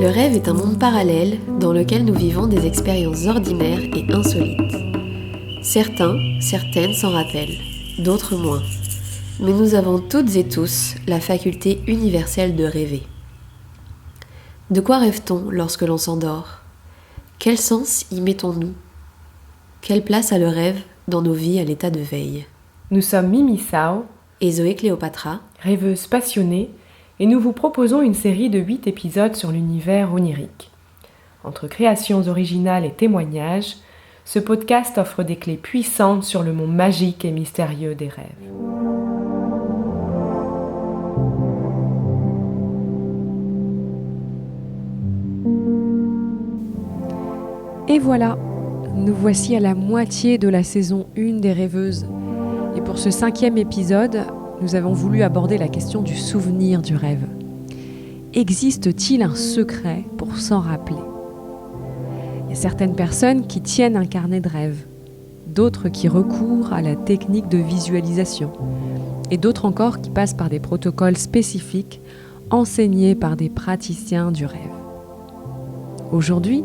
Le rêve est un monde parallèle dans lequel nous vivons des expériences ordinaires et insolites. Certaines s'en rappellent, d'autres moins. Mais nous avons toutes et tous la faculté universelle de rêver. De quoi rêve-t-on lorsque l'on s'endort ? Quel sens y mettons-nous ? Quelle place a le rêve dans nos vies à l'état de veille ? Nous sommes Mimi Sao et Zoé Cléopatra, rêveuses passionnées, et nous vous proposons une série de 8 épisodes sur l'univers onirique. Entre créations originales et témoignages, ce podcast offre des clés puissantes sur le monde magique et mystérieux des rêves. Et voilà, nous voici à la moitié de la saison 1 des Rêveuses. Et pour ce 5e épisode, nous avons voulu aborder la question du souvenir du rêve. Existe-t-il un secret pour s'en rappeler ? Il y a certaines personnes qui tiennent un carnet de rêve, d'autres qui recourent à la technique de visualisation, et d'autres encore qui passent par des protocoles spécifiques enseignés par des praticiens du rêve. Aujourd'hui,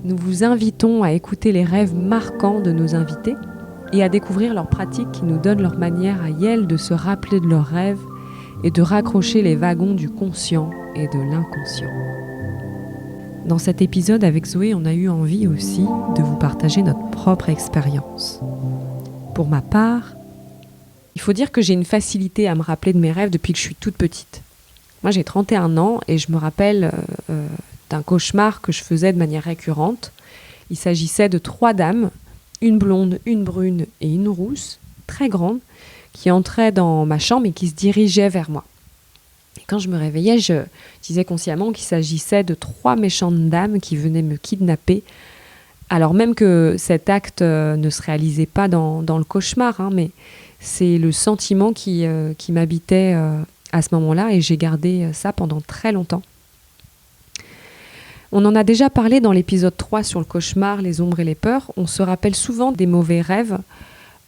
nous vous invitons à écouter les rêves marquants de nos invités et à découvrir leurs pratiques qui nous donnent leur manière à elles de se rappeler de leurs rêves et de raccrocher les wagons du conscient et de l'inconscient. Dans cet épisode avec Zoé, on a eu envie aussi de vous partager notre propre expérience. Pour ma part, il faut dire que j'ai une facilité à me rappeler de mes rêves depuis que je suis toute petite. Moi, j'ai 31 ans et je me rappelle d'un cauchemar que je faisais de manière récurrente. Il s'agissait de 3 dames, une blonde, une brune et une rousse, très grandes, qui entraient dans ma chambre et qui se dirigeaient vers moi. Et quand je me réveillais, je disais consciemment qu'il s'agissait de 3 méchantes dames qui venaient me kidnapper, alors même que cet acte ne se réalisait pas dans le cauchemar, mais c'est le sentiment qui m'habitait à ce moment-là, et j'ai gardé ça pendant très longtemps. On en a déjà parlé dans l'épisode 3 sur le cauchemar, les ombres et les peurs. On se rappelle souvent des mauvais rêves,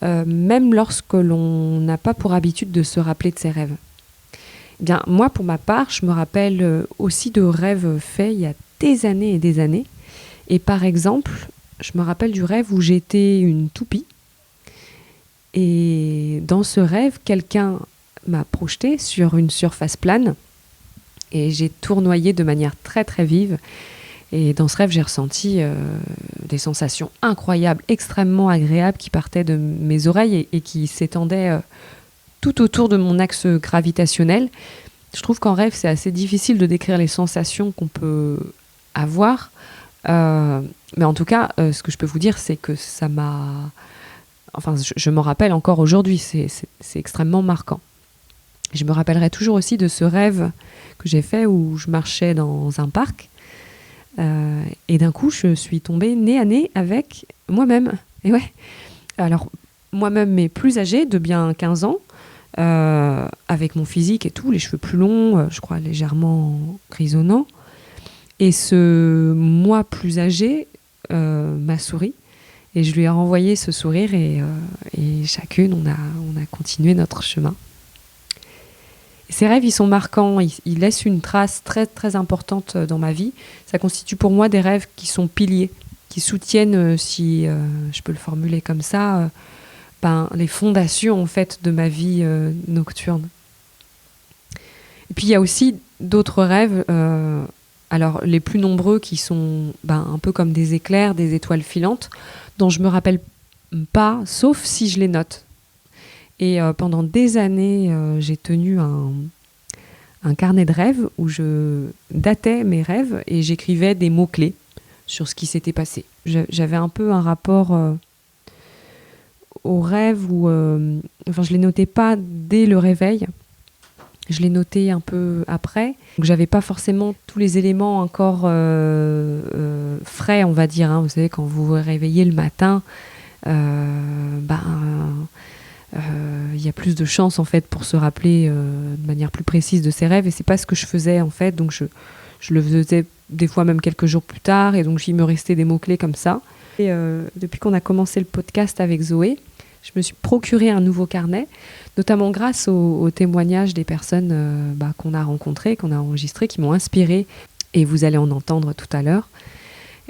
même lorsque l'on n'a pas pour habitude de se rappeler de ses rêves. Eh bien, moi, pour ma part, je me rappelle aussi de rêves faits il y a des années et des années. Et par exemple, je me rappelle du rêve où j'étais une toupie. Et dans ce rêve, quelqu'un m'a projetée sur une surface plane. Et j'ai tournoyé de manière très très vive. Et dans ce rêve, j'ai ressenti des sensations incroyables, extrêmement agréables qui partaient de mes oreilles et qui s'étendaient tout autour de mon axe gravitationnel. Je trouve qu'en rêve, c'est assez difficile de décrire les sensations qu'on peut avoir. Mais en tout cas, ce que je peux vous dire, c'est que ça m'a... Enfin, je m'en rappelle encore aujourd'hui, c'est extrêmement marquant. Je me rappellerai toujours aussi de ce rêve que j'ai fait où je marchais dans un parc et d'un coup je suis tombée nez à nez avec moi-même. Et ouais, alors moi-même mais plus âgée de bien 15 ans, avec mon physique et tout, les cheveux plus longs, je crois légèrement grisonnants. Et ce moi plus âgé m'a souri et je lui ai renvoyé ce sourire et chacune on a continué notre chemin. Ces rêves, ils sont marquants, ils laissent une trace très très importante dans ma vie. Ça constitue pour moi des rêves qui sont piliers, qui soutiennent, si je peux le formuler comme ça, les fondations en fait de ma vie nocturne. Et puis il y a aussi d'autres rêves, alors les plus nombreux qui sont un peu comme des éclairs, des étoiles filantes, dont je me rappelle pas, sauf si je les note. Et pendant des années, j'ai tenu un carnet de rêves où je datais mes rêves et j'écrivais des mots-clés sur ce qui s'était passé. J'avais un peu un rapport aux rêves où... je les notais pas dès le réveil, je les notais un peu après. Donc j'avais pas forcément tous les éléments encore frais, on va dire. Vous savez, quand vous vous réveillez le matin, il y a plus de chances en fait pour se rappeler de manière plus précise de ses rêves, et c'est pas ce que je faisais en fait, donc je le faisais des fois même quelques jours plus tard, et donc il me restait des mots-clés comme ça. Et depuis qu'on a commencé le podcast avec Zoé, je me suis procuré un nouveau carnet, notamment grâce aux témoignages des personnes qu'on a rencontrées, qu'on a enregistrées, qui m'ont inspiré Et vous allez en entendre tout à l'heure.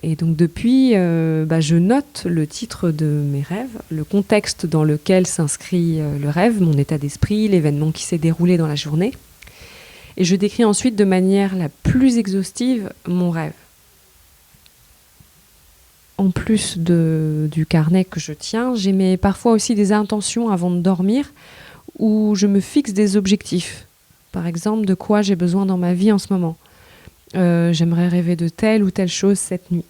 Et donc depuis, je note le titre de mes rêves, le contexte dans lequel s'inscrit le rêve, mon état d'esprit, l'événement qui s'est déroulé dans la journée. Et je décris ensuite de manière la plus exhaustive mon rêve. En plus du carnet que je tiens, j'ai parfois aussi des intentions avant de dormir où je me fixe des objectifs. Par exemple, de quoi j'ai besoin dans ma vie en ce moment. J'aimerais rêver de telle ou telle chose cette nuit.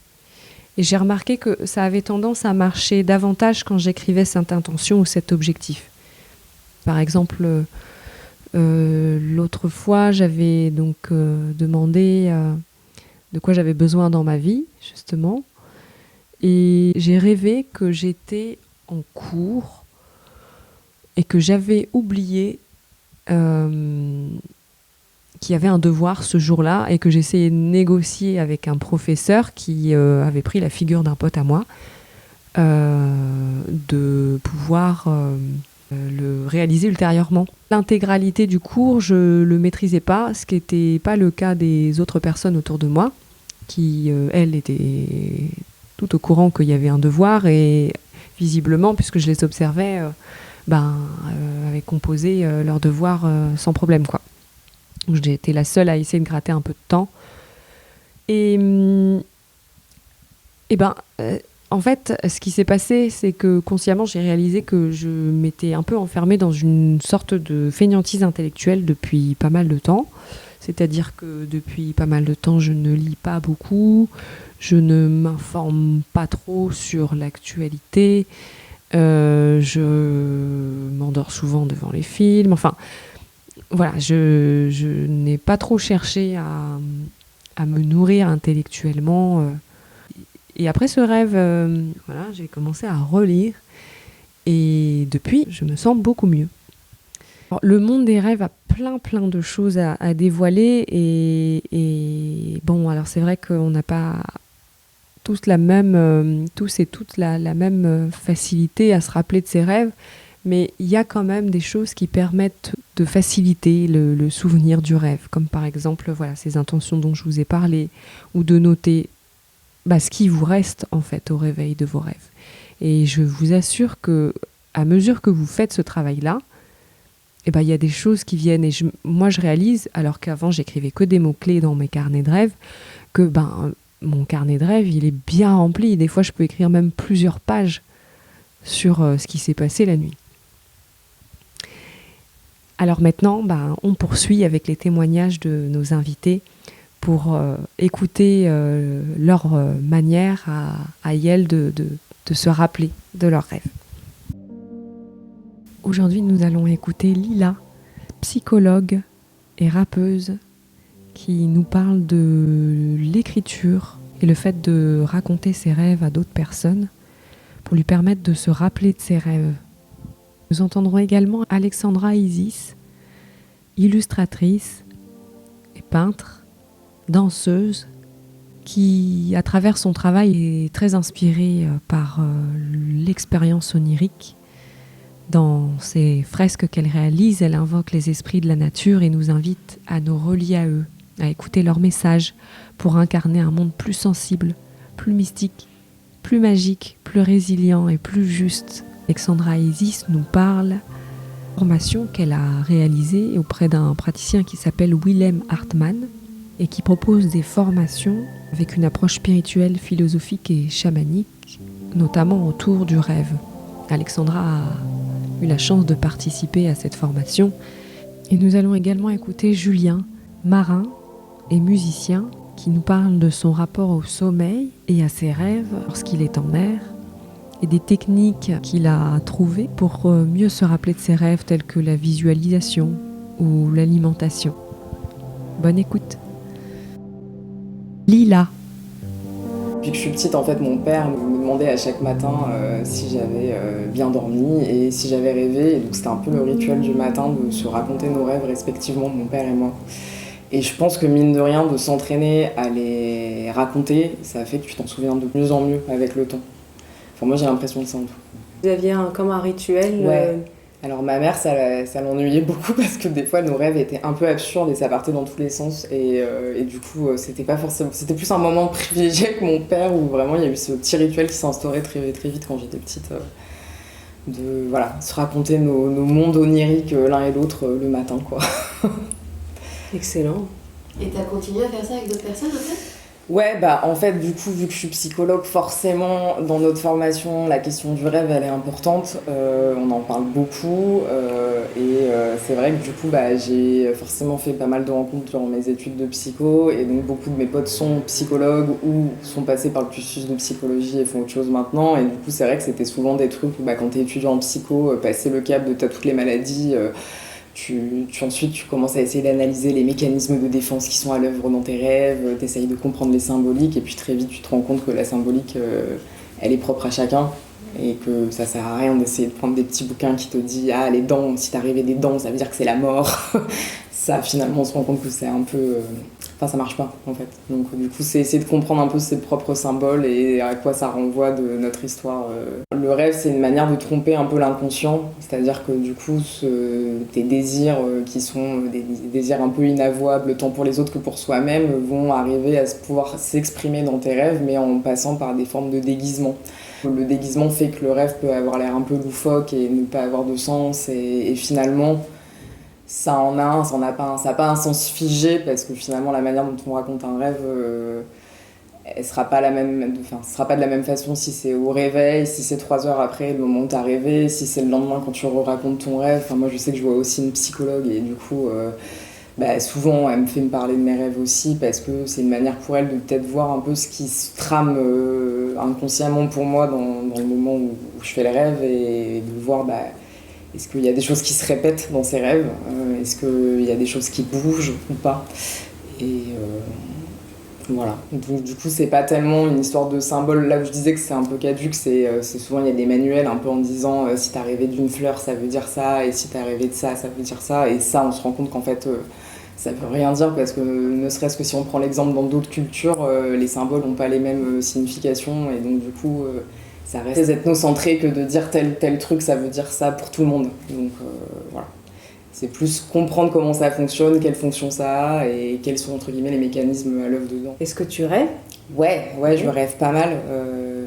Et j'ai remarqué que ça avait tendance à marcher davantage quand j'écrivais cette intention ou cet objectif. Par exemple, l'autre fois, j'avais donc demandé de quoi j'avais besoin dans ma vie, justement. Et j'ai rêvé que j'étais en cours et que j'avais oublié qu'il y avait un devoir ce jour-là et que j'essayais de négocier avec un professeur qui avait pris la figure d'un pote à moi de pouvoir le réaliser ultérieurement. L'intégralité du cours, je ne le maîtrisais pas, ce qui n'était pas le cas des autres personnes autour de moi qui, elles, étaient tout au courant qu'il y avait un devoir et visiblement, puisque je les observais, avaient composé leur devoir sans problème, quoi. J'ai été la seule à essayer de gratter un peu de temps. En fait, ce qui s'est passé, c'est que consciemment, j'ai réalisé que je m'étais un peu enfermée dans une sorte de fainéantise intellectuelle depuis pas mal de temps. C'est-à-dire que depuis pas mal de temps, je ne lis pas beaucoup, je ne m'informe pas trop sur l'actualité, je m'endors souvent devant les films, enfin... Voilà, je n'ai pas trop cherché à me nourrir intellectuellement. Et après ce rêve, j'ai commencé à relire. Et depuis, je me sens beaucoup mieux. Alors, le monde des rêves a plein de choses à dévoiler. Et bon, alors c'est vrai qu'on n'a pas tous et toutes la même facilité à se rappeler de ses rêves. Mais il y a quand même des choses qui permettent de faciliter le souvenir du rêve, comme par exemple ces intentions dont je vous ai parlé, ou de noter ce qui vous reste en fait au réveil de vos rêves. Et je vous assure que à mesure que vous faites ce travail-là, il y a des choses qui viennent. Et moi je réalise, alors qu'avant j'écrivais que des mots-clés dans mes carnets de rêves, que mon carnet de rêves il est bien rempli. Des fois je peux écrire même plusieurs pages sur ce qui s'est passé la nuit. Alors maintenant, on poursuit avec les témoignages de nos invités pour écouter leur manière à elles de se rappeler de leurs rêves. Aujourd'hui, nous allons écouter Lila, psychologue et rappeuse, qui nous parle de l'écriture et le fait de raconter ses rêves à d'autres personnes pour lui permettre de se rappeler de ses rêves. Nous entendrons également Alexandra Isis, illustratrice et peintre, danseuse, qui, à travers son travail, est très inspirée par l'expérience onirique. Dans ses fresques qu'elle réalise, elle invoque les esprits de la nature et nous invite à nous relier à eux, à écouter leurs messages pour incarner un monde plus sensible, plus mystique, plus magique, plus résilient et plus juste. Alexandra Isis nous parle d'une formation qu'elle a réalisée auprès d'un praticien qui s'appelle Willem Hartmann et qui propose des formations avec une approche spirituelle, philosophique et chamanique, notamment autour du rêve. Alexandra a eu la chance de participer à cette formation et nous allons également écouter Julien, marin et musicien, qui nous parle de son rapport au sommeil et à ses rêves lorsqu'il est en mer, et des techniques qu'il a trouvées pour mieux se rappeler de ses rêves tels que la visualisation ou l'alimentation. Bonne écoute. Lila. Depuis que je suis petite, en fait, mon père me demandait à chaque matin si j'avais bien dormi et si j'avais rêvé. Et donc c'était un peu le rituel du matin de se raconter nos rêves respectivement, mon père et moi. Et je pense que mine de rien, de s'entraîner à les raconter, ça fait que tu t'en souviens de mieux en mieux avec le temps. Enfin, moi j'ai l'impression de ça en tout. Vous aviez comme un rituel Ouais. Alors ma mère, ça l'ennuyait beaucoup parce que des fois nos rêves étaient un peu absurdes et ça partait dans tous les sens et du coup c'était pas forcément, c'était plus un moment privilégié que mon père où vraiment il y a eu ce petit rituel qui s'est instauré très très vite quand j'étais petite, de voilà, se raconter nos mondes oniriques l'un et l'autre le matin quoi. Excellent. Et t'as continué à faire ça avec d'autres personnes après ? Ouais, bah en fait, du coup, vu que je suis psychologue, forcément, dans notre formation, la question du rêve, elle est importante. On en parle beaucoup. C'est vrai que du coup, bah, j'ai forcément fait pas mal de rencontres durant mes études de psycho. Et donc, beaucoup de mes potes sont psychologues ou sont passés par le cursus de psychologie et font autre chose maintenant. Et du coup, c'est vrai que c'était souvent des trucs où, bah, quand t'es étudiant en psycho, passer le cap de t'as toutes les maladies. Ensuite, tu commences à essayer d'analyser les mécanismes de défense qui sont à l'œuvre dans tes rêves, tu essayes de comprendre les symboliques, et puis très vite, tu te rends compte que la symbolique, elle est propre à chacun, et que ça sert à rien d'essayer de prendre des petits bouquins qui te disent « Ah, les dents, si t'as rêvé des dents, ça veut dire que c'est la mort !» Ça, finalement, on se rend compte que c'est un peu... Enfin, ça marche pas, en fait. Donc, du coup, c'est essayer de comprendre un peu ses propres symboles et à quoi ça renvoie de notre histoire. Le rêve, c'est une manière de tromper un peu l'inconscient. C'est-à-dire que, du coup, tes désirs, qui sont des désirs un peu inavouables, tant pour les autres que pour soi-même, vont arriver à pouvoir s'exprimer dans tes rêves, mais en passant par des formes de déguisement. Le déguisement fait que le rêve peut avoir l'air un peu loufoque et ne pas avoir de sens. Et finalement... ça en a un, ça n'a pas un sens figé parce que finalement la manière dont on raconte un rêve, elle sera pas ce sera pas de la même façon si c'est au réveil, si c'est 3 heures après le moment où t'as rêvé, si c'est le lendemain quand tu racontes ton rêve. Enfin, moi je sais que je vois aussi une psychologue et du coup souvent elle me fait me parler de mes rêves aussi parce que c'est une manière pour elle de peut-être voir un peu ce qui se trame inconsciemment pour moi dans le moment où je fais le rêve et de voir est-ce qu'il y a des choses qui se répètent dans ces rêves ? Est-ce qu'il y a des choses qui bougent ou pas ? Et voilà. Donc, du coup, c'est pas tellement une histoire de symbole. Là où je disais que c'est un peu caduque, c'est souvent il y a des manuels un peu en disant si t'as rêvé d'une fleur, ça veut dire ça, et si t'as rêvé de ça, ça veut dire ça. Et ça, on se rend compte qu'en fait, ça veut rien dire parce que ne serait-ce que si on prend l'exemple dans d'autres cultures, les symboles n'ont pas les mêmes significations. Et donc, du coup. Ça reste très ethnocentré que de dire tel truc, ça veut dire ça pour tout le monde. Donc voilà. C'est plus comprendre comment ça fonctionne, quelle fonction ça a et quels sont entre guillemets les mécanismes à l'œuvre dedans. Est-ce que tu rêves ? Ouais, je rêve pas mal,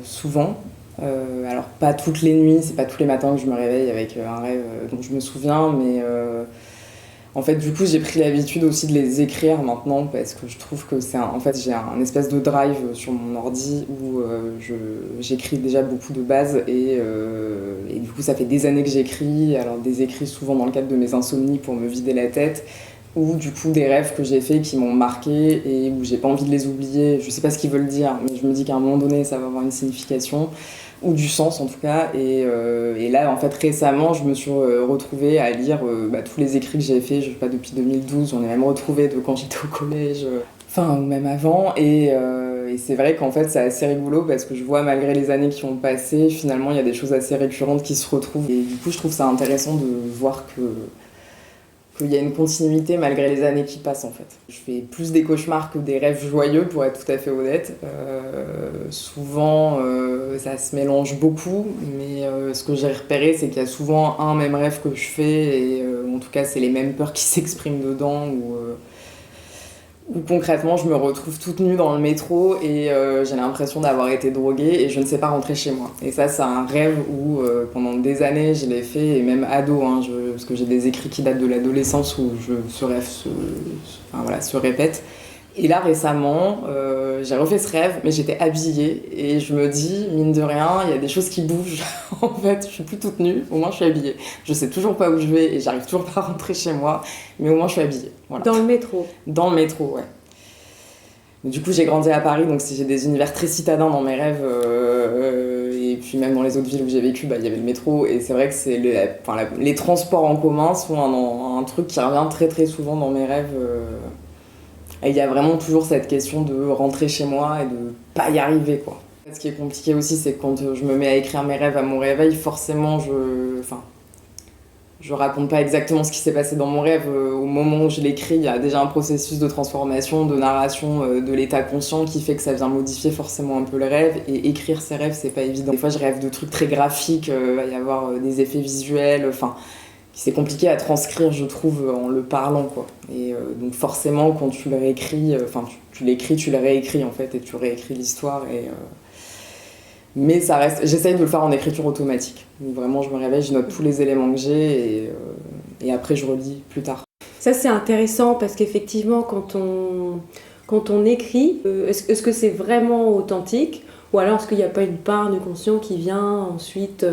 souvent. Alors pas toutes les nuits, c'est pas tous les matins que je me réveille avec un rêve dont je me souviens, mais en fait, du coup, j'ai pris l'habitude aussi de les écrire maintenant parce que je trouve que en fait, j'ai un espèce de drive sur mon ordi où j'écris déjà beaucoup de bases et du coup, ça fait des années que j'écris. Alors, des écrits souvent dans le cadre de mes insomnies pour me vider la tête ou du coup des rêves que j'ai faits qui m'ont marqué et où j'ai pas envie de les oublier. Je sais pas ce qu'ils veulent dire, mais je me dis qu'à un moment donné, ça va avoir une signification. Ou du sens en tout cas et là en fait récemment je me suis retrouvée à lire tous les écrits que j'avais fait, je sais pas, depuis 2012, j'en ai même retrouvé de quand j'étais au collège, enfin ou même avant et c'est vrai qu'en fait c'est assez rigolo parce que je vois malgré les années qui ont passé finalement il y a des choses assez récurrentes qui se retrouvent et du coup je trouve ça intéressant de voir qu'il y a une continuité malgré les années qui passent en fait. Je fais plus des cauchemars que des rêves joyeux pour être tout à fait honnête. Souvent ça se mélange beaucoup, mais ce que j'ai repéré c'est qu'il y a souvent un même rêve que je fais et en tout cas c'est les mêmes peurs qui s'expriment dedans où concrètement je me retrouve toute nue dans le métro et j'ai l'impression d'avoir été droguée et je ne sais pas rentrer chez moi. Et ça c'est un rêve où pendant des années je l'ai fait et même ado, parce que j'ai des écrits qui datent de l'adolescence où ce rêve se répète. Et là récemment j'ai refait ce rêve mais j'étais habillée et je me dis mine de rien il y a des choses qui bougent en fait je suis plus toute nue, au moins je suis habillée. Je sais toujours pas où je vais et j'arrive toujours pas à rentrer chez moi mais au moins je suis habillée. Voilà. Dans le métro ? Dans le métro, ouais. Du coup, j'ai grandi à Paris, donc j'ai des univers très citadins dans mes rêves. Et puis même dans les autres villes où j'ai vécu, il y avait le métro. Et c'est vrai que les transports en commun sont un truc qui revient très très souvent dans mes rêves. Et il y a vraiment toujours cette question de rentrer chez moi et de pas y arriver, quoi. Ce qui est compliqué aussi, c'est que quand je me mets à écrire mes rêves à mon réveil, forcément, je raconte pas exactement ce qui s'est passé dans mon rêve. Au moment où je l'écris, il y a déjà un processus de transformation, de narration de l'état conscient qui fait que ça vient modifier forcément un peu le rêve. Et écrire ses rêves, c'est pas évident. Des fois, je rêve de trucs très graphiques, il va y avoir des effets visuels, enfin, c'est compliqué à transcrire, je trouve, en le parlant, quoi. Et donc forcément, quand tu le réécris, tu l'écris, tu le réécris, en fait, et tu réécris l'histoire. Mais ça reste... J'essaye de le faire en écriture automatique. Donc vraiment, je me réveille, je note tous les éléments que j'ai et après, je relis plus tard. Ça, c'est intéressant parce qu'effectivement, quand on écrit, est-ce que c'est vraiment authentique ou alors est-ce qu'il n'y a pas une part de conscient qui vient ensuite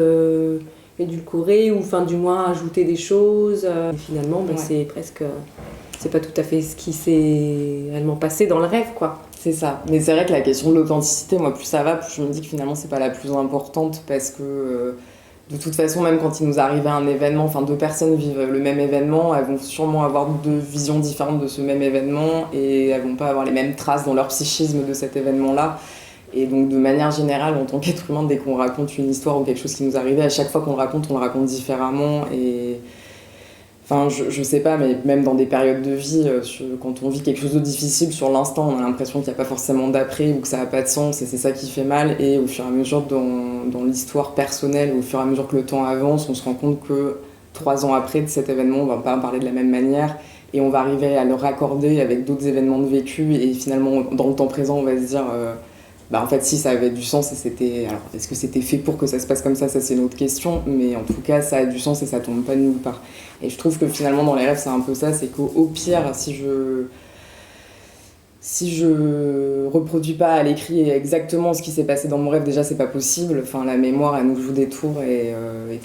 édulcorer ou enfin, du moins ajouter des choses et finalement, Ouais. c'est presque... c'est pas tout à fait ce qui s'est réellement passé dans le rêve, quoi. C'est ça. Mais c'est vrai que la question de l'authenticité, moi, plus ça va, plus je me dis que finalement, c'est pas la plus importante parce que de toute façon, même quand il nous arrive un événement, enfin, deux personnes vivent le même événement, elles vont sûrement avoir deux visions différentes de ce même événement et elles vont pas avoir les mêmes traces dans leur psychisme de cet événement-là. Et donc, de manière générale, en tant qu'être humain, dès qu'on raconte une histoire ou quelque chose qui nous arrivait, à chaque fois qu'on on le raconte différemment. Et enfin, je sais pas, mais même dans des périodes de vie, quand on vit quelque chose de difficile, sur l'instant, on a l'impression qu'il n'y a pas forcément d'après ou que ça n'a pas de sens, et c'est ça qui fait mal. Et au fur et à mesure, dans l'histoire personnelle, au fur et à mesure que le temps avance, on se rend compte que 3 ans après de cet événement, on va pas en parler de la même manière, et on va arriver à le raccorder avec d'autres événements de vécu, et finalement, dans le temps présent, on va se dire... en fait, si, ça avait du sens et c'était... Alors, est-ce que c'était fait pour que ça se passe comme ça c'est une autre question, mais en tout cas, ça a du sens et ça tombe pas de nulle part. Et je trouve que finalement, dans les rêves, c'est un peu ça, c'est qu'au pire, si je reproduis pas à l'écrit exactement ce qui s'est passé dans mon rêve, déjà, c'est pas possible. Enfin, la mémoire, elle nous joue des tours et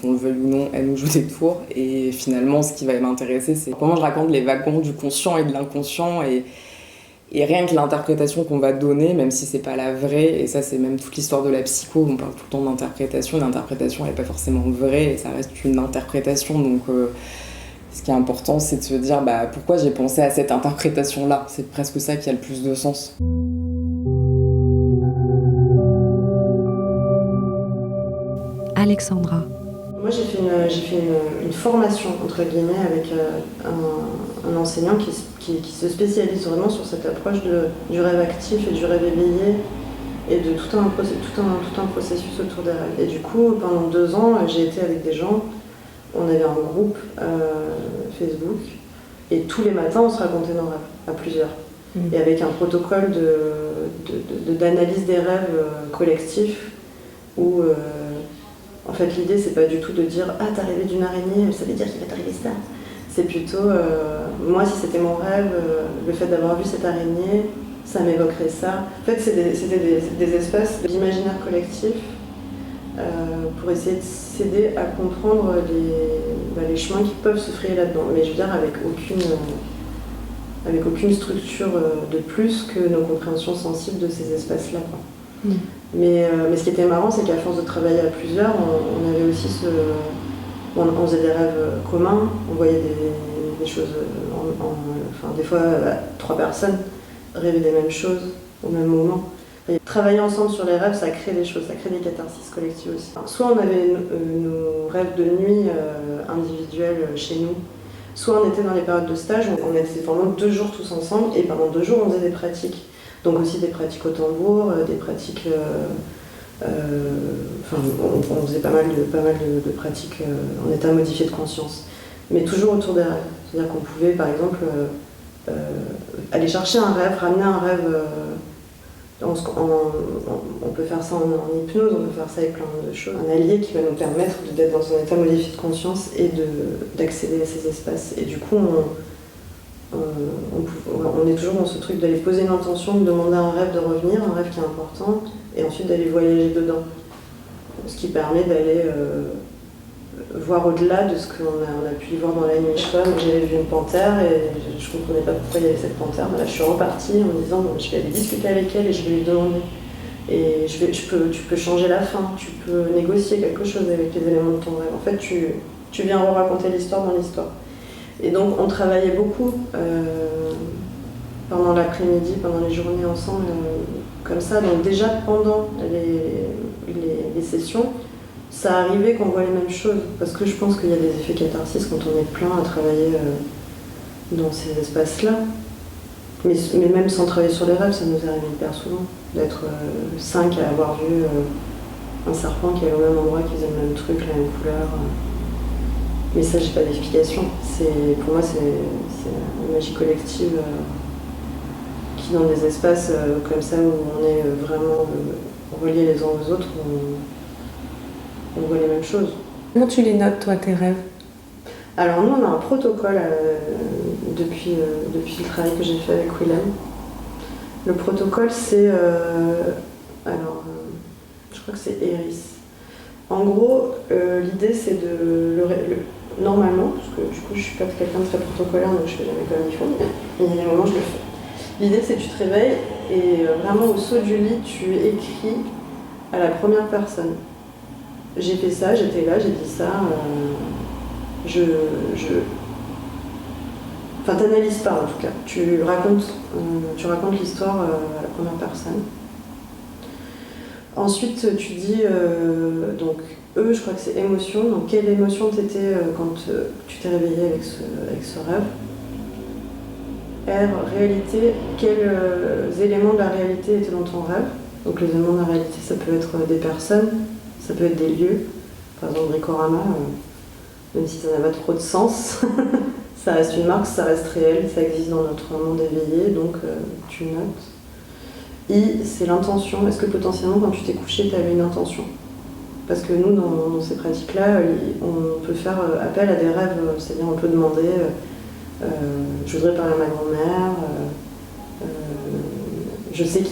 qu'on le veuille ou non, elle nous joue des tours. Et finalement, ce qui va m'intéresser, c'est comment je raconte les wagons du conscient et de l'inconscient et rien que l'interprétation qu'on va donner, même si c'est pas la vraie, et ça c'est même toute l'histoire de la psycho, on parle tout le temps d'interprétation, l'interprétation elle est pas forcément vraie, et ça reste une interprétation, donc ce qui est important c'est de se dire pourquoi j'ai pensé à cette interprétation-là, c'est presque ça qui a le plus de sens. Alexandra. Moi, j'ai fait une formation, entre guillemets, avec un enseignant qui se spécialise vraiment sur cette approche du rêve actif et du rêve éveillé et de tout un processus autour des rêves. Et du coup, pendant 2 ans, j'ai été avec des gens, on avait un groupe Facebook, et tous les matins, on se racontait nos rêves, à plusieurs. Et avec un protocole d'analyse des rêves collectifs où... en fait, l'idée, c'est pas du tout de dire « Ah, t'as rêvé d'une araignée, ça veut dire qu'il va t'arriver ça ». C'est plutôt, moi, si c'était mon rêve, le fait d'avoir vu cette araignée, ça m'évoquerait ça. En fait, c'était des espaces d'imaginaire collectif pour essayer de s'aider à comprendre les chemins qui peuvent se frayer là-dedans. Mais je veux dire, avec aucune structure de plus que nos compréhensions sensibles de ces espaces-là, quoi. Mais ce qui était marrant, c'est qu'à force de travailler à plusieurs, on avait aussi on faisait des rêves communs, on voyait des choses, des fois 3 personnes rêvaient des mêmes choses au même moment. Et travailler ensemble sur les rêves, ça crée des choses, ça crée des catharsis collectives aussi. Soit on avait nos rêves de nuit individuels chez nous, soit on était dans les périodes de stage, on était pendant 2 jours tous ensemble, et pendant 2 jours on faisait des pratiques. Donc aussi des pratiques au tambour, des pratiques... on faisait pas mal de pratiques en état modifié de conscience. Mais toujours autour des rêves. C'est-à-dire qu'on pouvait, par exemple, aller chercher un rêve, ramener un rêve... on peut faire ça en hypnose, on peut faire ça avec plein de choses. Un allié qui va nous permettre d'être dans un état modifié de conscience et d'accéder à ces espaces. Et du coup, on est toujours dans ce truc d'aller poser une intention, de demander à un rêve de revenir, un rêve qui est important, et ensuite d'aller voyager dedans. Ce qui permet d'aller voir au-delà de ce qu'on a pu y voir dans la nuit. Je sais pas, moi j'avais vu une panthère et je comprenais pas pourquoi il y avait cette panthère. Là, je suis repartie en me disant bon, je vais aller discuter avec elle et je vais lui demander. Et tu peux changer la fin, tu peux négocier quelque chose avec les éléments de ton rêve. En fait, tu viens raconter l'histoire dans l'histoire. Et donc on travaillait beaucoup pendant l'après-midi, pendant les journées ensemble, comme ça. Donc déjà pendant les sessions, ça arrivait qu'on voit les mêmes choses, parce que je pense qu'il y a des effets catharsis quand on est plein à travailler dans ces espaces-là. Mais même sans travailler sur les rêves, ça nous arrive hyper souvent, d'être 5 à avoir vu un serpent qui est au même endroit, qui faisait le même truc, la même couleur. Mais ça, j'ai pas d'explication. Pour moi, c'est une magie collective qui, dans des espaces comme ça, où on est vraiment reliés les uns aux autres, on voit les mêmes choses. Comment tu les notes, toi, tes rêves? Alors nous, on a un protocole depuis le travail que j'ai fait avec Willem. Le protocole, c'est... je crois que c'est Eris. En gros, l'idée, c'est normalement, parce que du coup, je suis pas quelqu'un de très protocolaire, donc je fais jamais comme il faut, mais il y a des moments, je le fais. L'idée, c'est que tu te réveilles et vraiment au saut du lit, tu écris à la première personne. J'ai fait ça, j'étais là, j'ai dit ça. Enfin, t'analyses pas en tout cas. Tu racontes l'histoire à la première personne. Ensuite, tu dis donc je crois que c'est émotion. Donc, quelle émotion t'étais quand tu t'es réveillée avec ce rêve? R, réalité. Quels éléments de la réalité étaient dans ton rêve? Donc, les éléments de la réalité, ça peut être des personnes, ça peut être des lieux. Par exemple, Bricorama, même si ça n'a pas trop de sens, ça reste une marque, ça reste réel, ça existe dans notre monde éveillé, donc tu notes. I, c'est l'intention. Est-ce que potentiellement, quand tu t'es couché, tu avais une intention? Parce que nous, dans ces pratiques-là, on peut faire appel à des rêves, c'est-à-dire on peut demander je voudrais parler à ma grand-mère, je sais que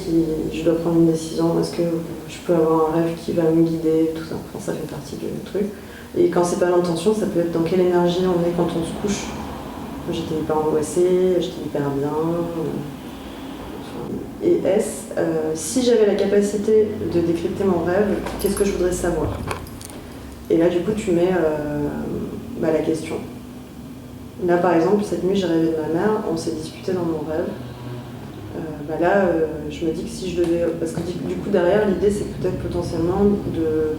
je dois prendre une décision, est-ce que je peux avoir un rêve qui va me guider, tout ça. Enfin, ça fait partie du truc. Et quand c'est pas l'intention, ça peut être dans quelle énergie on est quand on se couche. J'étais hyper angoissée, j'étais hyper bien. Et S, si j'avais la capacité de décrypter mon rêve, qu'est-ce que je voudrais savoir? Et là, du coup, tu mets la question. Là, par exemple, cette nuit, j'ai rêvé de ma mère, on s'est disputé dans mon rêve. Je me dis que si je devais... Parce que du coup, derrière, l'idée, c'est peut-être potentiellement de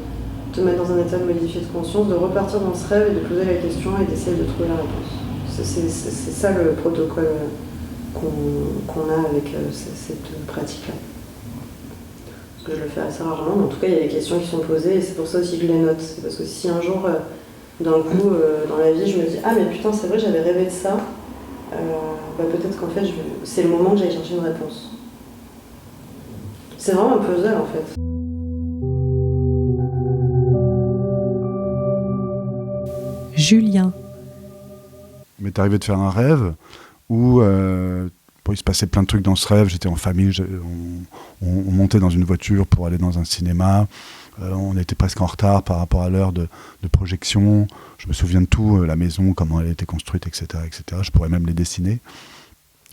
te mettre dans un état de modifié de conscience, de repartir dans ce rêve et de poser la question et d'essayer de trouver la réponse. C'est ça le protocole qu'on a avec cette pratique-là. Parce que je le fais assez rarement, mais en tout cas, il y a des questions qui sont posées et c'est pour ça aussi que je les note. C'est parce que si un jour, d'un coup, dans la vie, je me dis « Ah, mais putain, c'est vrai, j'avais rêvé de ça », peut-être qu'en fait, c'est le moment que j'aille chercher une réponse. C'est vraiment un puzzle, en fait. Julien. Il m'est arrivé de faire un rêve où il se passait plein de trucs dans ce rêve. J'étais en famille, on montait dans une voiture pour aller dans un cinéma. On était presque en retard par rapport à l'heure de projection. Je me souviens de tout, la maison, comment elle a été construite, etc., etc. Je pourrais même les dessiner.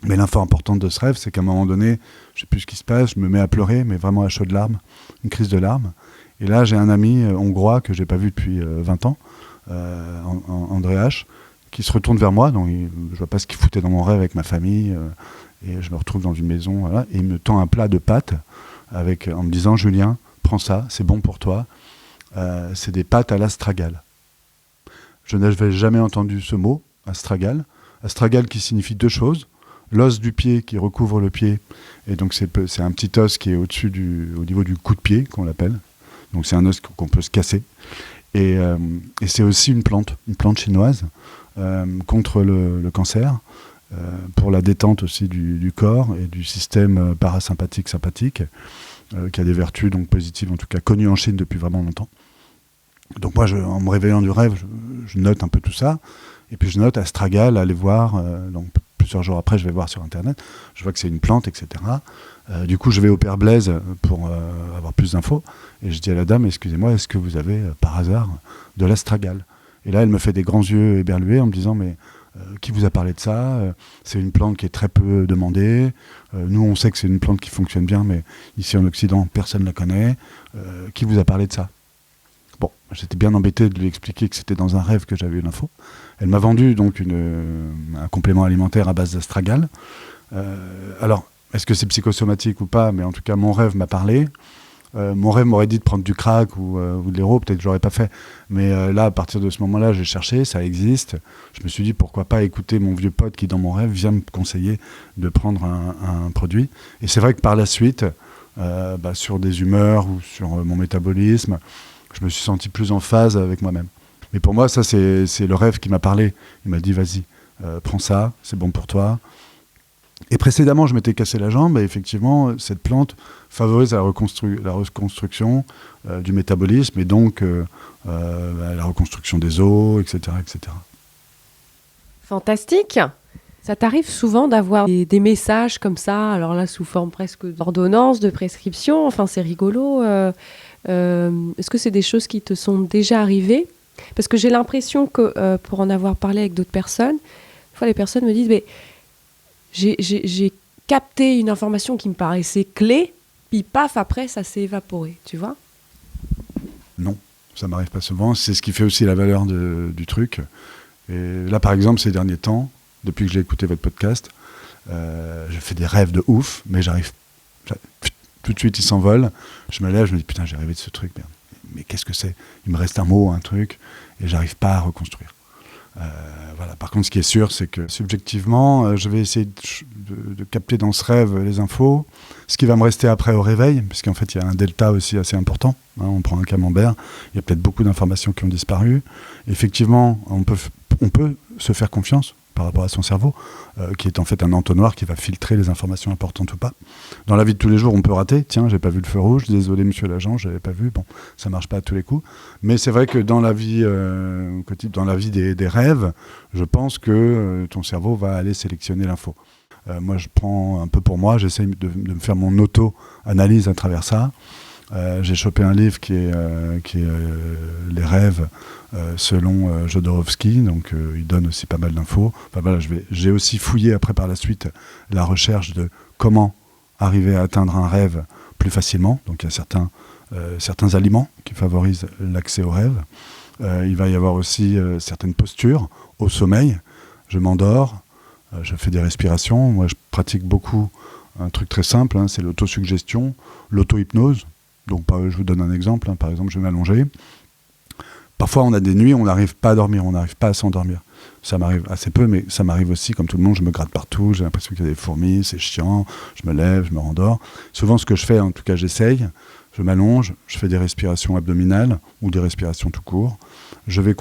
Mais l'info importante de ce rêve, c'est qu'à un moment donné, je ne sais plus ce qui se passe, je me mets à pleurer, mais vraiment à chaudes larmes, une crise de larmes. Et là, j'ai un ami hongrois que je n'ai pas vu depuis 20 ans, André H., qui se retourne vers moi. Donc, je ne vois pas ce qu'il foutait dans mon rêve avec ma famille. Et je me retrouve dans une maison, voilà, et il me tend un plat de pâtes en me disant « Julien, prends ça, c'est bon pour toi. C'est des pâtes à l'astragale. » Je n'avais jamais entendu ce mot, astragale. Astragale qui signifie deux choses. L'os du pied qui recouvre le pied, et donc c'est un petit os qui est au niveau du cou de pied, qu'on l'appelle. Donc c'est un os qu'on peut se casser. Et c'est aussi une plante chinoise contre le cancer, pour la détente aussi du corps et du système parasympathique-sympathique, qui a des vertus donc positives, en tout cas connues en Chine depuis vraiment longtemps. Donc moi, en me réveillant du rêve, je note un peu tout ça, et puis je note astragale, aller voir, donc plusieurs jours après, je vais voir sur Internet, je vois que c'est une plante, etc. Du coup, je vais au Père Blaise pour avoir plus d'infos, et je dis à la dame, excusez-moi, est-ce que vous avez par hasard de l'astragale? Et là, elle me fait des grands yeux éberlués en me disant, mais qui vous a parlé de ça? C'est une plante qui est très peu demandée. Nous, on sait que c'est une plante qui fonctionne bien, mais ici en Occident, personne ne la connaît. Qui vous a parlé de ça? Bon, j'étais bien embêté de lui expliquer que c'était dans un rêve que j'avais eu l'info. Elle m'a vendu donc un complément alimentaire à base d'astragale. Alors, est-ce que c'est psychosomatique ou pas? Mais en tout cas, mon rêve m'a parlé. Mon rêve m'aurait dit de prendre du crack ou de l'héro, peut-être que je l'aurais pas fait. Mais là, à partir de ce moment-là, j'ai cherché, ça existe. Je me suis dit pourquoi pas écouter mon vieux pote qui, dans mon rêve, vient me conseiller de prendre un produit. Et c'est vrai que par la suite, sur des humeurs ou sur mon métabolisme, je me suis senti plus en phase avec moi-même. Mais pour moi, ça, c'est le rêve qui m'a parlé. Il m'a dit, vas-y, prends ça, c'est bon pour toi. Et précédemment, je m'étais cassé la jambe, et effectivement, cette plante favorise la reconstruction du métabolisme, et donc la reconstruction des os, etc., etc. Fantastique. Ça t'arrive souvent d'avoir des messages comme ça, alors là sous forme presque d'ordonnance, de prescription, enfin c'est rigolo. Est-ce que c'est des choses qui te sont déjà arrivées ? Parce que j'ai l'impression que, pour en avoir parlé avec d'autres personnes, des fois les personnes me disent mais j'ai capté une information qui me paraissait clé, puis paf, après ça s'est évaporé, tu vois ? Non, ça m'arrive pas souvent. C'est ce qui fait aussi la valeur du truc. Et là, par exemple, ces derniers temps, depuis que j'ai écouté votre podcast, je fais des rêves de ouf, mais tout de suite, ils s'envolent. Je me lève, je me dis, putain, j'ai rêvé de ce truc, merde. Mais qu'est-ce que c'est ? Il me reste un mot, un truc, et j'arrive pas à reconstruire. Voilà. Par contre, ce qui est sûr, c'est que subjectivement, je vais essayer de capter dans ce rêve les infos. Ce qui va me rester après au réveil, puisqu'en fait, il y a un delta aussi assez important. Hein, on prend un camembert, il y a peut-être beaucoup d'informations qui ont disparu. Effectivement, on peut se faire confiance par rapport à son cerveau, qui est en fait un entonnoir qui va filtrer les informations importantes ou pas. Dans la vie de tous les jours, on peut rater. Tiens, j'ai pas vu le feu rouge, désolé monsieur l'agent, j'avais pas vu. Bon, ça marche pas à tous les coups. Mais c'est vrai que dans la vie, des rêves, je pense que ton cerveau va aller sélectionner l'info. Moi, je prends un peu pour moi, j'essaie de me faire mon auto-analyse à travers ça. J'ai chopé un livre qui est Les rêves selon Jodorowsky, donc il donne aussi pas mal d'infos. Enfin, voilà, j'ai aussi fouillé après par la suite la recherche de comment arriver à atteindre un rêve plus facilement. Donc il y a certains aliments qui favorisent l'accès au rêve. Il va y avoir aussi certaines postures au sommeil. Je m'endors, je fais des respirations. Moi, je pratique beaucoup un truc très simple, hein, c'est l'autosuggestion, l'auto-hypnose. Donc, je vous donne un exemple. Hein. Par exemple, je vais m'allonger. Parfois, on a des nuits où on n'arrive pas à dormir, on n'arrive pas à s'endormir. Ça m'arrive assez peu, mais ça m'arrive aussi, comme tout le monde, je me gratte partout, j'ai l'impression qu'il y a des fourmis, c'est chiant, je me lève, je me rendors. Souvent, ce que je fais, en tout cas, j'essaye, je m'allonge, je fais des respirations abdominales ou des respirations tout court. Je vais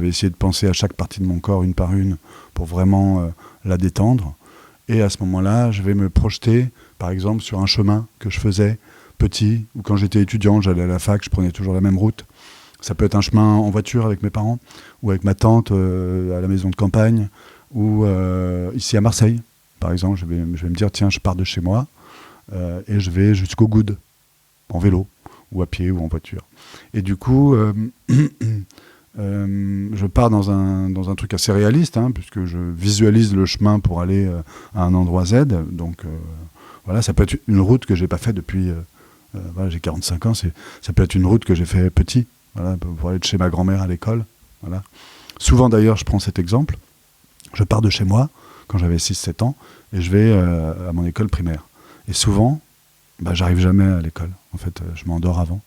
essayer de penser à chaque partie de mon corps, une par une, pour vraiment la détendre. Et à ce moment-là, je vais me projeter, par exemple, sur un chemin que je faisais petit, ou quand j'étais étudiant, j'allais à la fac, je prenais toujours la même route. Ça peut être un chemin en voiture avec mes parents, ou avec ma tante à la maison de campagne, ou ici à Marseille, par exemple. Je vais me dire, tiens, je pars de chez moi, et je vais jusqu'au Goude, en vélo, ou à pied, ou en voiture. Et du coup, je pars dans un truc assez réaliste, hein, puisque je visualise le chemin pour aller à un endroit Z. Donc voilà, ça peut être une route que je n'ai pas faite depuis... voilà, j'ai 45 ans, ça peut être une route que j'ai fait petit, voilà, pour aller de chez ma grand-mère à l'école. Voilà. Souvent d'ailleurs, je prends cet exemple, je pars de chez moi quand j'avais 6-7 ans et je vais à mon école primaire. Et souvent, j'arrive jamais à l'école. En fait, je m'endors avant.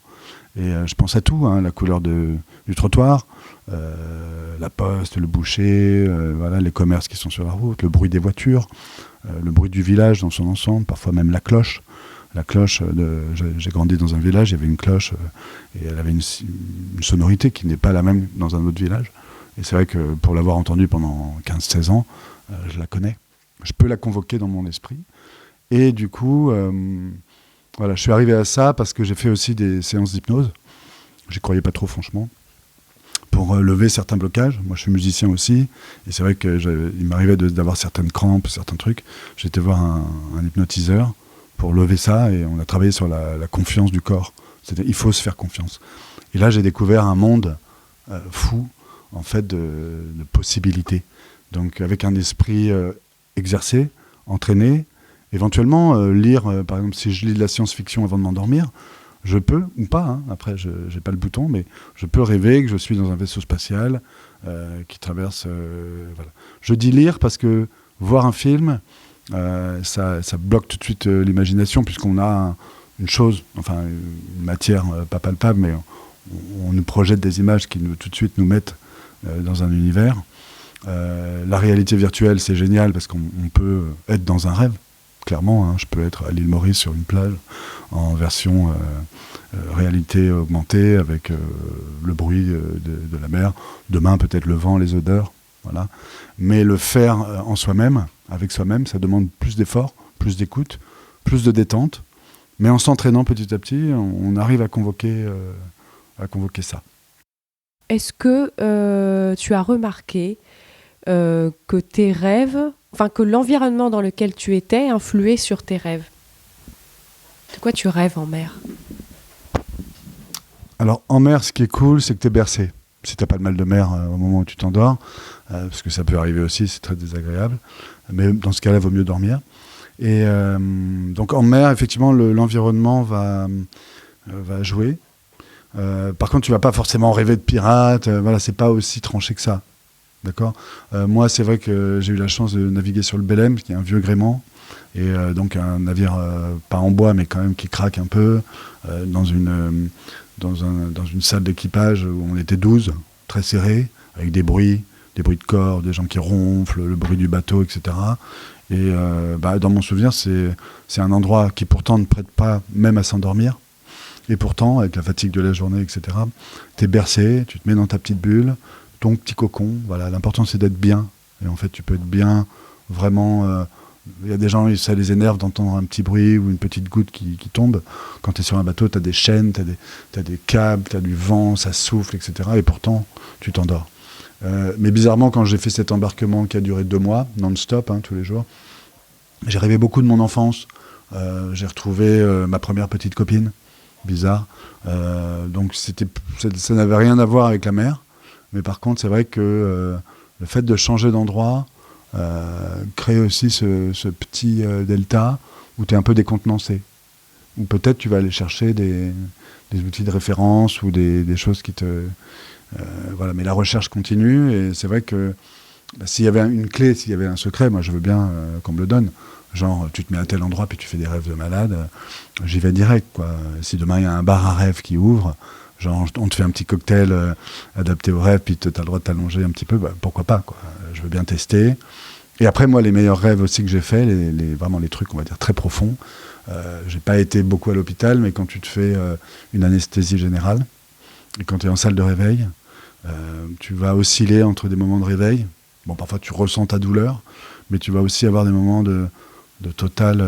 Et je pense à tout, hein, la couleur du trottoir, la poste, le boucher, voilà, les commerces qui sont sur la route, le bruit des voitures, le bruit du village dans son ensemble, parfois même la cloche. La cloche, j'ai grandi dans un village, il y avait une cloche et elle avait une sonorité qui n'est pas la même dans un autre village. Et c'est vrai que pour l'avoir entendue pendant 15-16 ans, je la connais. Je peux la convoquer dans mon esprit. Et du coup, voilà, je suis arrivé à ça parce que j'ai fait aussi des séances d'hypnose. J'y croyais pas trop, franchement. Pour lever certains blocages. Moi, je suis musicien aussi. Et c'est vrai qu'il m'arrivait d'avoir certaines crampes, certains trucs. J'étais voir un hypnotiseur pour lever ça, et on a travaillé sur la confiance du corps. Il faut se faire confiance. Et là, j'ai découvert un monde fou, en fait, de possibilités. Donc, avec un esprit exercé, entraîné, éventuellement, lire, par exemple, si je lis de la science-fiction avant de m'endormir, je peux, ou pas, hein, après, je n'ai pas le bouton, mais je peux rêver que je suis dans un vaisseau spatial qui traverse... voilà. Je dis lire parce que voir un film... ça bloque tout de suite l'imagination, puisqu'on a une chose, enfin une matière pas palpable, mais on nous projette des images qui tout de suite nous mettent dans un univers. La réalité virtuelle, c'est génial parce qu'on peut être dans un rêve, clairement. Hein. Je peux être à l'île Maurice sur une plage en version réalité augmentée avec le bruit de la mer. Demain, peut-être le vent, les odeurs. Voilà. Mais le faire en soi-même, avec soi-même, ça demande plus d'efforts, plus d'écoute, plus de détente. Mais en s'entraînant petit à petit, on arrive à convoquer ça. Est-ce que tu as remarqué que tes rêves, enfin que l'environnement dans lequel tu étais influait sur tes rêves? De quoi tu rêves en mer? Alors en mer, ce qui est cool, c'est que tu es bercé. Si tu n'as pas de mal de mer au moment où tu t'endors, parce que ça peut arriver aussi, c'est très désagréable. Mais dans ce cas-là, il vaut mieux dormir. Et donc en mer, effectivement, l'environnement va jouer. Par contre, tu vas pas forcément rêver de pirates. Voilà, c'est pas aussi tranché que ça. D'accord. Moi, c'est vrai que j'ai eu la chance de naviguer sur le Belém, qui est un vieux gréement, et donc un navire pas en bois, mais quand même qui craque un peu, dans une salle d'équipage où on était 12, très serré, avec des bruits de corps, des gens qui ronflent, le bruit du bateau, etc. Et dans mon souvenir, c'est un endroit qui pourtant ne prête pas même à s'endormir. Et pourtant, avec la fatigue de la journée, etc., t'es bercé, tu te mets dans ta petite bulle, ton petit cocon. Voilà, l'important, c'est d'être bien. Et en fait, tu peux être bien, vraiment. Il y a des gens, ça les énerve d'entendre un petit bruit ou une petite goutte qui tombe. Quand tu es sur un bateau, tu as des chaînes, tu as des câbles, tu as du vent, ça souffle, etc. Et pourtant, tu t'endors. Mais bizarrement, quand j'ai fait cet embarquement qui a duré 2 mois, non-stop, tous les jours, j'ai rêvé beaucoup de mon enfance. J'ai retrouvé ma première petite copine. Bizarre. Donc ça n'avait rien à voir avec la mer. Mais par contre, c'est vrai que le fait de changer d'endroit crée aussi ce petit delta où tu es un peu décontenancé. Ou peut-être tu vas aller chercher des outils de référence ou des choses qui te... voilà. Mais la recherche continue et c'est vrai que s'il y avait une clé, s'il y avait un secret, moi je veux bien qu'on me le donne. Genre, tu te mets à tel endroit, puis tu fais des rêves de malade. J'y vais direct, quoi. Si demain, il y a un bar à rêve qui ouvre, genre, on te fait un petit cocktail adapté au rêve, puis tu as le droit de t'allonger un petit peu, pourquoi pas, quoi. Je veux bien tester. Et après, moi, les meilleurs rêves aussi que j'ai faits, vraiment les trucs, on va dire, très profonds, j'ai pas été beaucoup à l'hôpital, mais quand tu te fais une anesthésie générale, et quand tu es en salle de réveil, tu vas osciller entre des moments de réveil. Bon, parfois, tu ressens ta douleur, mais tu vas aussi avoir des moments de totale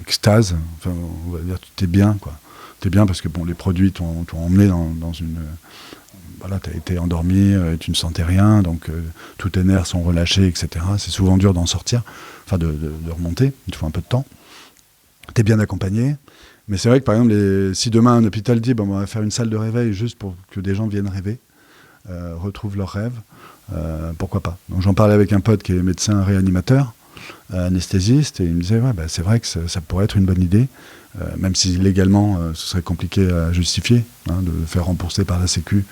extase. Enfin, on va dire tu es bien, quoi. T'es bien parce que bon, les produits t'ont emmené dans une... Voilà, t'as été endormi, tu ne sentais rien, donc tous tes nerfs sont relâchés, etc. C'est souvent dur d'en sortir, enfin de remonter, il te faut un peu de temps. T'es bien accompagné, mais c'est vrai que par exemple, si demain un hôpital dit on va faire une salle de réveil juste pour que des gens viennent rêver, retrouvent leurs rêves, pourquoi pas. Donc j'en parlais avec un pote qui est médecin réanimateur, anesthésiste, et il me disait c'est vrai que ça pourrait être une bonne idée, même si légalement ce serait compliqué à justifier, de faire rembourser par la Sécu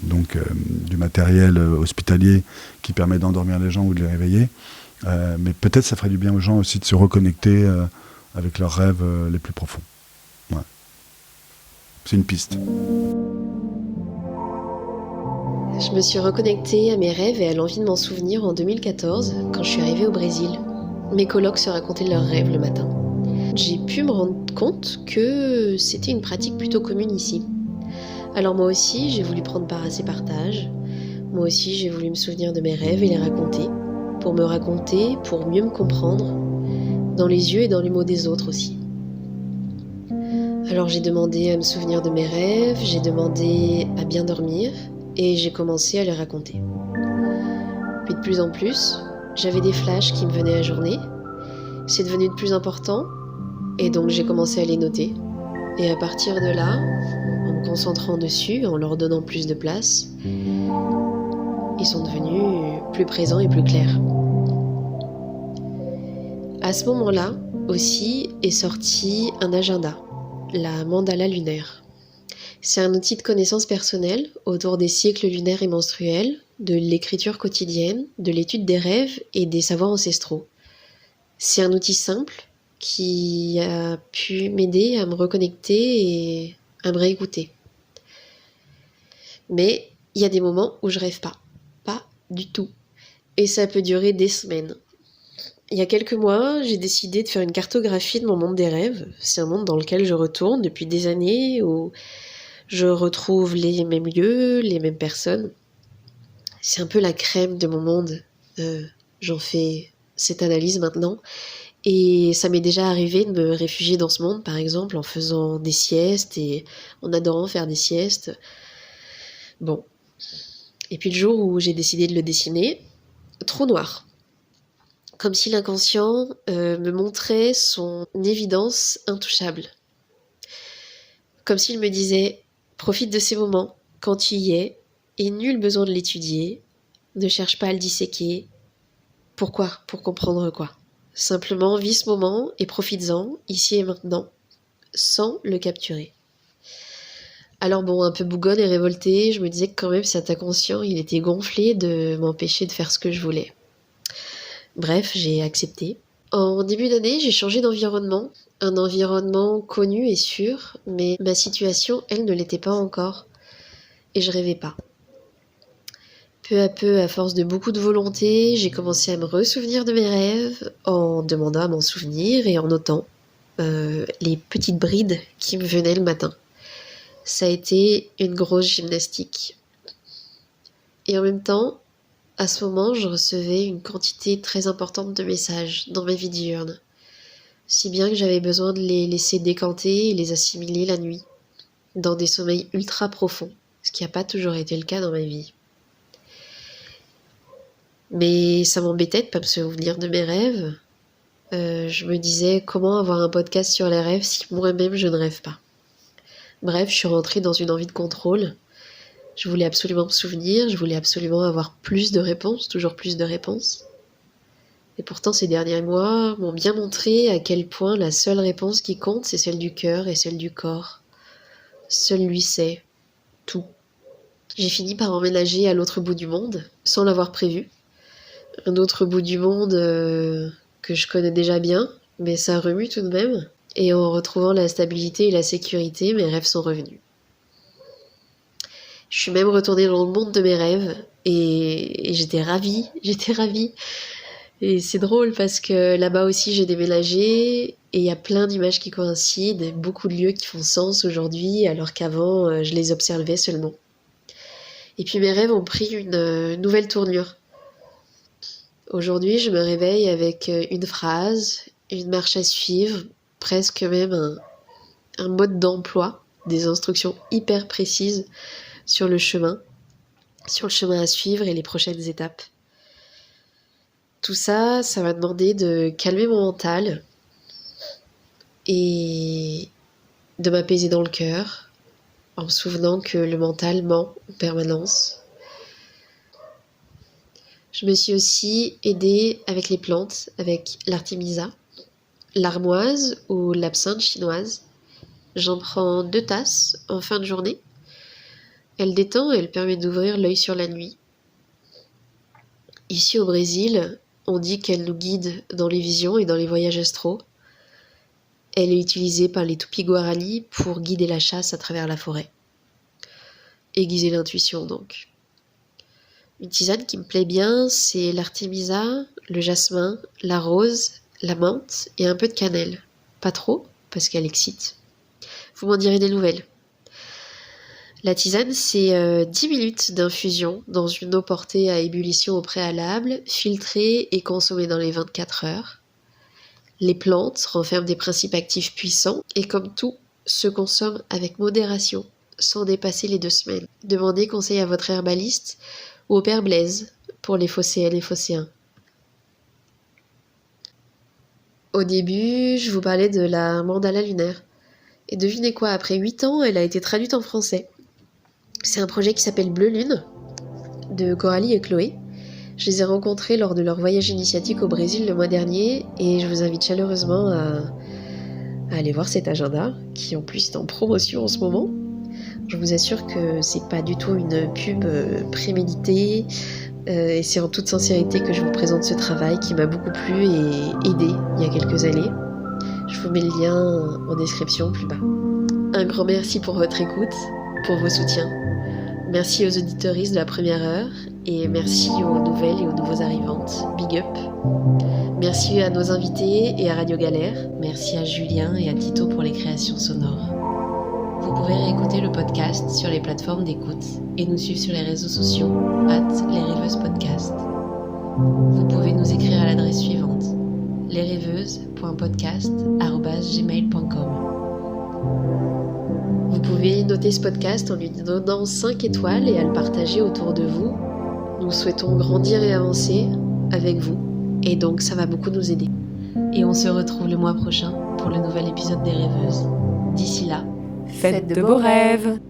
du matériel hospitalier qui permet d'endormir les gens ou de les réveiller, mais peut-être ça ferait du bien aux gens aussi de se reconnecter avec leurs rêves les plus profonds. Ouais. C'est une piste. Je me suis reconnectée à mes rêves et à l'envie de m'en souvenir en 2014, quand je suis arrivée au Brésil. Mes colocs se racontaient leurs rêves le matin. J'ai pu me rendre compte que c'était une pratique plutôt commune ici. Alors moi aussi, j'ai voulu prendre part à ces partages. Moi aussi, j'ai voulu me souvenir de mes rêves et les raconter. Pour me raconter, pour mieux me comprendre, dans les yeux et dans les mots des autres aussi. Alors j'ai demandé à me souvenir de mes rêves, j'ai demandé à bien dormir, et j'ai commencé à les raconter. Puis de plus en plus, j'avais des flashs qui me venaient à journée. C'est devenu de plus important, et donc j'ai commencé à les noter. Et à partir de là, en me concentrant dessus, en leur donnant plus de place, ils sont devenus plus présents et plus clairs. À ce moment-là, aussi, est sorti un agenda, la mandala lunaire. C'est un outil de connaissance personnelle autour des cycles lunaires et menstruels, de l'écriture quotidienne, de l'étude des rêves et des savoirs ancestraux. C'est un outil simple, qui a pu m'aider à me reconnecter et à me réécouter. Mais il y a des moments où je rêve pas du tout. Et ça peut durer des semaines. Il y a quelques mois, j'ai décidé de faire une cartographie de mon monde des rêves. C'est un monde dans lequel je retourne depuis des années, où je retrouve les mêmes lieux, les mêmes personnes. C'est un peu la crème de mon monde. J'en fais cette analyse maintenant. Et ça m'est déjà arrivé de me réfugier dans ce monde, par exemple, en faisant des siestes et en adorant faire des siestes. Bon. Et puis le jour où j'ai décidé de le dessiner, trou noir. Comme si l'inconscient me montrait son évidence intouchable. Comme s'il me disait « Profite de ces moments, quand tu y es, et nul besoin de l'étudier, ne cherche pas à le disséquer. Pourquoi ? Pour comprendre quoi ? Simplement vis ce moment et profites-en, ici et maintenant, sans le capturer. » Alors bon, un peu bougonne et révoltée, je me disais que quand même cet inconscient, il était gonflé de m'empêcher de faire ce que je voulais. Bref, j'ai accepté. En début d'année, j'ai changé d'environnement, un environnement connu et sûr, mais ma situation, elle, ne l'était pas encore, et je rêvais pas. Peu à peu, à force de beaucoup de volonté, j'ai commencé à me ressouvenir de mes rêves, en demandant à m'en souvenir et en notant les petites brides qui me venaient le matin. Ça a été une grosse gymnastique. Et en même temps, à ce moment, je recevais une quantité très importante de messages dans ma vie diurne, si bien que j'avais besoin de les laisser décanter et les assimiler la nuit, dans des sommeils ultra profonds, ce qui n'a pas toujours été le cas dans ma vie. Mais ça m'embêtait de ne pas me souvenir de mes rêves. Je me disais comment avoir un podcast sur les rêves si moi-même je ne rêve pas. Bref, je suis rentrée dans une envie de contrôle. Je voulais absolument me souvenir, je voulais absolument avoir plus de réponses, toujours plus de réponses. Et pourtant, ces derniers mois m'ont bien montré à quel point la seule réponse qui compte, c'est celle du cœur et celle du corps. Seul lui sait tout. J'ai fini par emménager à l'autre bout du monde, sans l'avoir prévu. Un autre bout du monde que je connais déjà bien, mais ça remue tout de même. Et en retrouvant la stabilité et la sécurité, mes rêves sont revenus. Je suis même retournée dans le monde de mes rêves et j'étais ravie. Et c'est drôle parce que là-bas aussi j'ai déménagé et il y a plein d'images qui coïncident, et beaucoup de lieux qui font sens aujourd'hui alors qu'avant je les observais seulement. Et puis mes rêves ont pris une nouvelle tournure. Aujourd'hui je me réveille avec une phrase, une marche à suivre, presque même un mode d'emploi, des instructions hyper précises sur le chemin à suivre et les prochaines étapes. Tout ça, ça m'a demandé de calmer mon mental et de m'apaiser dans le cœur, en me souvenant que le mental ment en permanence. Je me suis aussi aidée avec les plantes, avec l'artémisia, l'armoise ou l'absinthe chinoise. J'en prends 2 tasses en fin de journée. Elle détend et elle permet d'ouvrir l'œil sur la nuit. Ici au Brésil, on dit qu'elle nous guide dans les visions et dans les voyages astraux. Elle est utilisée par les Tupi-Guarani pour guider la chasse à travers la forêt. Aiguiser l'intuition donc. Une tisane qui me plaît bien, c'est l'artémisia, le jasmin, la rose, la menthe et un peu de cannelle. Pas trop, parce qu'elle excite. Vous m'en direz des nouvelles. La tisane, c'est 10 minutes d'infusion dans une eau portée à ébullition au préalable, filtrée et consommée dans les 24 heures. Les plantes renferment des principes actifs puissants et comme tout, se consomment avec modération, sans dépasser les 2 semaines. Demandez conseil à votre herbaliste ou au père Blaise pour les phocéennes et phocéens. Au début, je vous parlais de la mandala lunaire. Et devinez quoi, après 8 ans, elle a été traduite en français. C'est un projet qui s'appelle Bleu Lune, de Coralie et Chloé. Je les ai rencontrés lors de leur voyage initiatique au Brésil le mois dernier et je vous invite chaleureusement à aller voir cet agenda, qui en plus est en promotion en ce moment. Je vous assure que c'est pas du tout une pub préméditée et c'est en toute sincérité que je vous présente ce travail qui m'a beaucoup plu et aidé il y a quelques années. Je vous mets le lien en description plus bas. Un grand merci pour votre écoute, pour vos soutiens. Merci aux auditeuristes de la première heure et merci aux nouvelles et aux nouveaux arrivantes. Big up. Merci à nos invités et à Radio Galère. Merci à Julien et à Tito pour les créations sonores. Vous pouvez réécouter le podcast sur les plateformes d'écoute et nous suivre sur les réseaux sociaux @lesrêveusespodcast. Vous pouvez nous écrire à l'adresse suivante lesrêveuses.podcast@gmail.com. Vous pouvez noter ce podcast en lui donnant 5 étoiles et à le partager autour de vous. Nous souhaitons grandir et avancer avec vous et donc ça va beaucoup nous aider. Et on se retrouve le mois prochain pour le nouvel épisode des Rêveuses. D'ici là, Faites de beaux rêves.